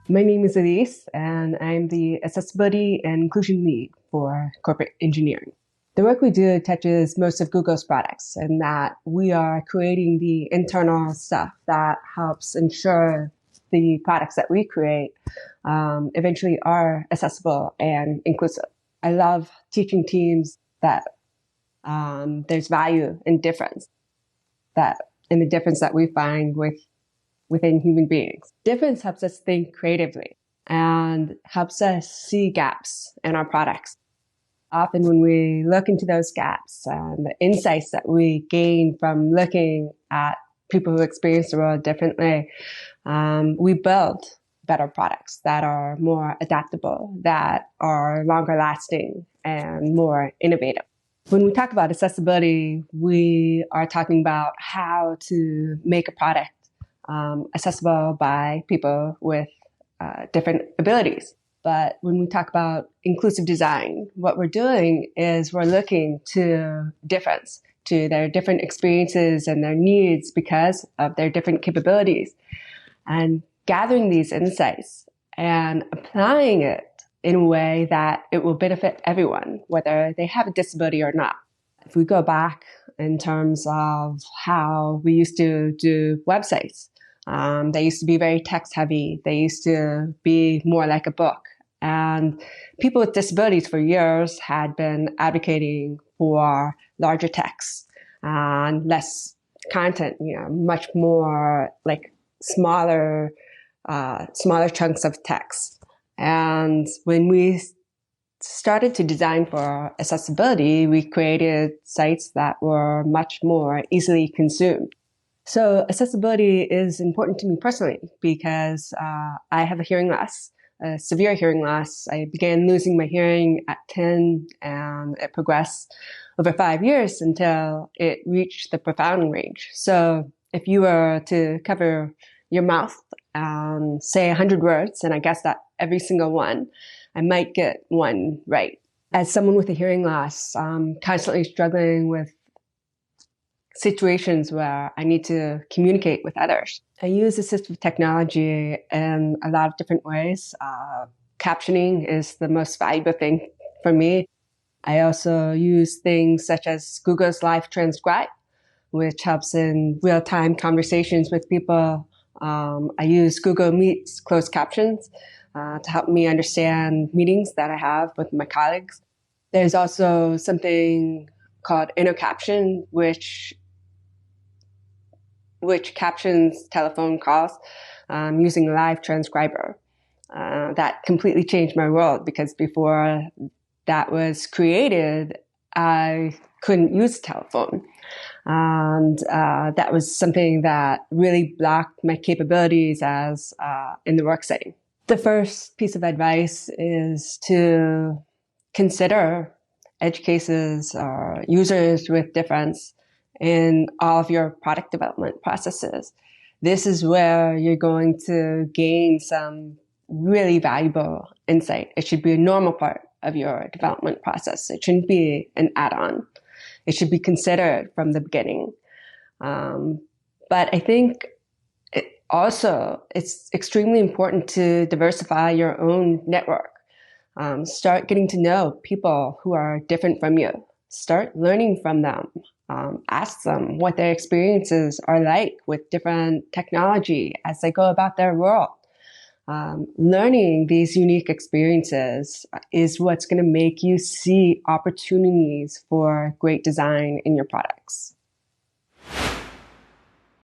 My name is Elise, and I'm the Accessibility and Inclusion Lead for Corporate Engineering. The work we do touches most of Google's products, and that we are creating the internal stuff that helps ensure the products that we create eventually are accessible and inclusive. I love teaching teams that there's value in difference, in the difference that we find within human beings. Difference helps us think creatively and helps us see gaps in our products. Often when we look into those gaps and the insights that we gain from looking at people who experience the world differently, we build better products that are more adaptable, that are longer lasting, and more innovative. When we talk about accessibility, we are talking about how to make a product accessible by people with different abilities. But when we talk about inclusive design, what we're doing is we're looking to difference, to their different experiences and their needs because of their different capabilities, and gathering these insights and applying it in a way that it will benefit everyone, whether they have a disability or not. If we go back in terms of how we used to do websites, they used to be very text heavy. They used to be more like a book. And people with disabilities for years had been advocating for larger text and less content, much more like smaller chunks of text. And when we started to design for accessibility, we created sites that were much more easily consumed. So accessibility is important to me personally because I have a hearing loss, a severe hearing loss. I began losing my hearing at 10, and it progressed over 5 years until it reached the profound range. So if you were to cover your mouth and say 100 words, and I guess that every single one, I might get one right. As someone with a hearing loss, I'm constantly struggling with situations where I need to communicate with others. I use assistive technology in a lot of different ways. Captioning is the most valuable thing for me. I also use things such as Google's Live Transcribe, which helps in real-time conversations with people. I use Google Meet's closed captions to help me understand meetings that I have with my colleagues. There's also something called inner caption, which captions telephone calls using a live transcriber. That completely changed my world because before that was created, I couldn't use a telephone. And that was something that really blocked my capabilities as in the work setting. The first piece of advice is to consider edge cases or users with difference in all of your product development processes. This is where you're going to gain some really valuable insight. It should be a normal part of your development process. It shouldn't be an add-on. It should be considered from the beginning. But I think it's extremely important to diversify your own network. Start getting to know people who are different from you. Start learning from them. Ask them what their experiences are like with different technology as they go about their world. Learning these unique experiences is what's going to make you see opportunities for great design in your products.